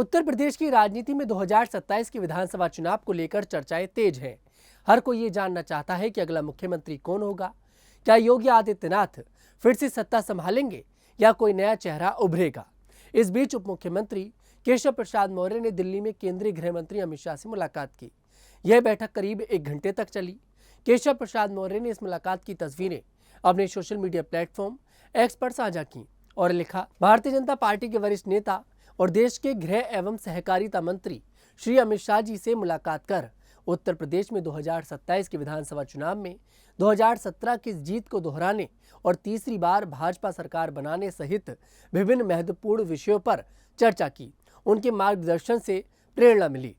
उत्तर प्रदेश की राजनीति में 2027 के विधानसभा चुनाव को लेकर चर्चाएं तेज हैं। हर कोई ये जानना चाहता है कि अगला मुख्यमंत्री कौन होगा। क्या योगी आदित्यनाथ फिर से सत्ता संभालेंगे या कोई नया चेहरा उभरेगा। इस बीच उप मुख्यमंत्री केशव प्रसाद मौर्य ने दिल्ली में केंद्रीय गृह मंत्री अमित शाह से मुलाकात की। यह बैठक करीब 1 घंटे तक चली। केशव प्रसाद मौर्य ने इस मुलाकात की तस्वीरें अपने सोशल मीडिया प्लेटफॉर्म एक्स पर साझा की और लिखा, भारतीय जनता पार्टी के वरिष्ठ नेता और देश के गृह एवं सहकारिता मंत्री श्री अमित शाह जी से मुलाकात कर उत्तर प्रदेश में 2027 के विधानसभा चुनाव में 2017 की जीत को दोहराने और तीसरी बार भाजपा सरकार बनाने सहित विभिन्न महत्वपूर्ण विषयों पर चर्चा की। उनके मार्गदर्शन से प्रेरणा मिली।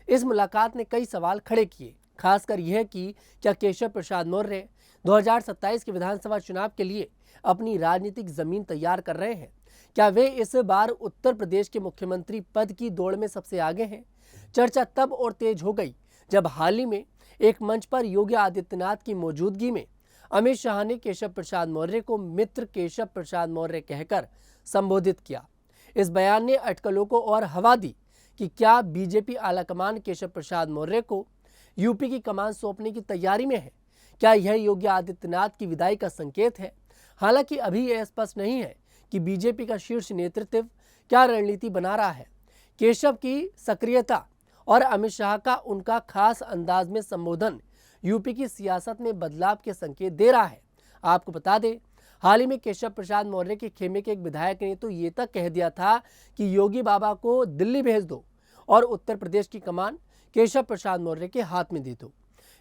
इस मुलाकात ने कई सवाल खड़े किए, खासकर यह कि क्या केशव प्रसाद मौर्य 2027 के विधानसभा चुनाव के लिए अपनी राजनीतिक जमीन तैयार कर रहे हैं। क्या वे इस बार उत्तर प्रदेश के मुख्यमंत्री पद की दौड़ में सबसे आगे हैं। चर्चा तब और तेज हो गई जब हाल ही में एक मंच पर योगी आदित्यनाथ की मौजूदगी में अमित शाह ने केशव प्रसाद मौर्य को मित्र केशव प्रसाद मौर्य कहकर संबोधित किया। इस बयान ने अटकलों को और हवा दी कि क्या बीजेपी आलाकमान केशव प्रसाद मौर्य को यूपी की कमान सौंपने की तैयारी में है। क्या यह योगी आदित्यनाथ की विदाई का संकेत है। हालांकि अभी यह स्पष्ट नहीं है कि बीजेपी का शीर्ष नेतृत्व क्या रणनीति बना रहा है। केशव की सक्रियता और अमित शाह का उनका खास अंदाज में संबोधन यूपी की सियासत में बदलाव के संकेत दे रहा है। आपको बता दें, हाल ही में केशव प्रसाद मौर्य के खेमे के एक विधायक ने तो ये तक कह दिया था कि योगी बाबा को दिल्ली भेज दो और उत्तर प्रदेश की कमान केशव प्रसाद मौर्य के हाथ में दे दो।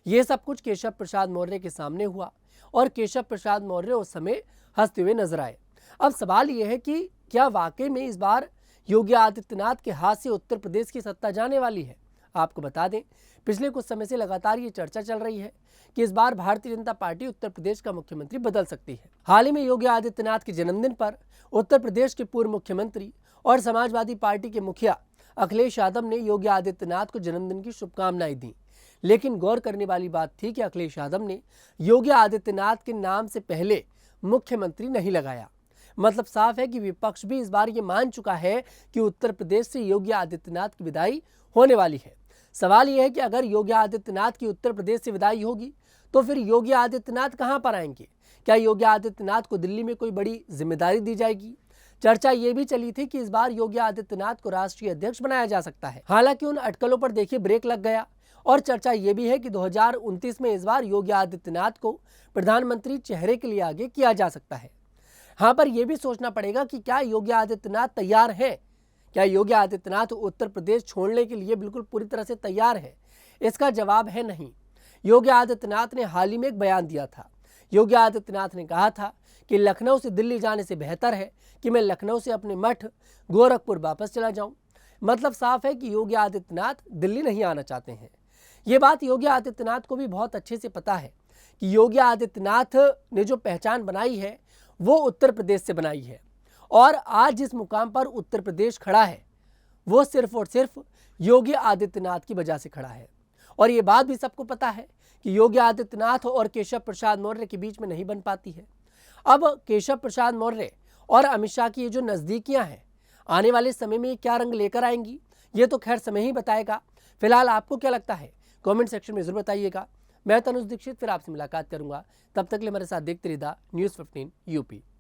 ये सब कुछ केशव प्रसाद मौर्य के सामने हुआ और केशव प्रसाद मौर्य उस समय हंसते हुए नजर आए। अब सवाल यह है कि क्या वाकई में इस बार योगी आदित्यनाथ के हाथ से उत्तर प्रदेश की सत्ता जाने वाली है। आपको बता दें, पिछले कुछ समय से लगातार ये चर्चा चल रही है कि इस बार भारतीय जनता पार्टी उत्तर प्रदेश का मुख्यमंत्री बदल सकती है। हाल ही में योगी आदित्यनाथ के जन्मदिन पर उत्तर प्रदेश के पूर्व मुख्यमंत्री और समाजवादी पार्टी के मुखिया अखिलेश यादव ने योगी आदित्यनाथ को जन्मदिन की शुभकामनाएं दी। लेकिन गौर करने वाली बात थी कि अखिलेश यादव ने योगी आदित्यनाथ के नाम से पहले मुख्यमंत्री नहीं लगाया। मतलब साफ है कि विपक्ष भी इस बार ये मान चुका है कि उत्तर प्रदेश से योगी आदित्यनाथ की विदाई होने वाली है। सवाल यह है कि अगर योगी आदित्यनाथ की उत्तर प्रदेश से विदाई होगी तो फिर योगी आदित्यनाथ कहां पर आएंगे। क्या योगी आदित्यनाथ को दिल्ली में कोई बड़ी जिम्मेदारी दी जाएगी। चर्चा ये भी चली थी कि इस बार योगी आदित्यनाथ को राष्ट्रीय अध्यक्ष बनाया जा सकता है। हालांकि उन अटकलों पर देखिए ब्रेक लग गया और चर्चा ये भी है कि 2029 में इस बार योगी आदित्यनाथ को प्रधानमंत्री चेहरे के लिए आगे किया जा सकता है। हाँ, पर यह भी सोचना पड़ेगा कि क्या योगी आदित्यनाथ तैयार हैं। क्या योगी आदित्यनाथ उत्तर प्रदेश छोड़ने के लिए बिल्कुल पूरी तरह से तैयार है। इसका जवाब है नहीं। योगी आदित्यनाथ ने हाल ही में एक बयान दिया था। योगी आदित्यनाथ ने कहा था कि लखनऊ से दिल्ली जाने से बेहतर है कि मैं लखनऊ से अपने मठ गोरखपुर वापस चला जाऊं। मतलब साफ है कि योगी आदित्यनाथ दिल्ली नहीं आना चाहते हैं। ये बात योगी आदित्यनाथ को भी बहुत अच्छे से पता है कि योगी आदित्यनाथ ने जो पहचान बनाई है वो उत्तर प्रदेश से बनाई है और आज जिस मुकाम पर उत्तर प्रदेश खड़ा है वो सिर्फ और सिर्फ योगी आदित्यनाथ की वजह से खड़ा है। और ये बात भी सबको पता है कि योगी आदित्यनाथ और केशव प्रसाद मौर्य के बीच में नहीं बन पाती है। अब केशव प्रसाद मौर्य और अमित शाह की ये जो नज़दीकियां हैं, आने वाले समय में क्या रंग लेकर आएंगी ये तो खैर समय ही बताएगा। फिलहाल आपको क्या लगता है कमेंट सेक्शन में जरूर बताइएगा। मैं तनुज दीक्षित फिर आपसे मुलाकात करूंगा। तब तक के लिए मेरे साथ देखते रहिए न्यूज़ 15 यूपी।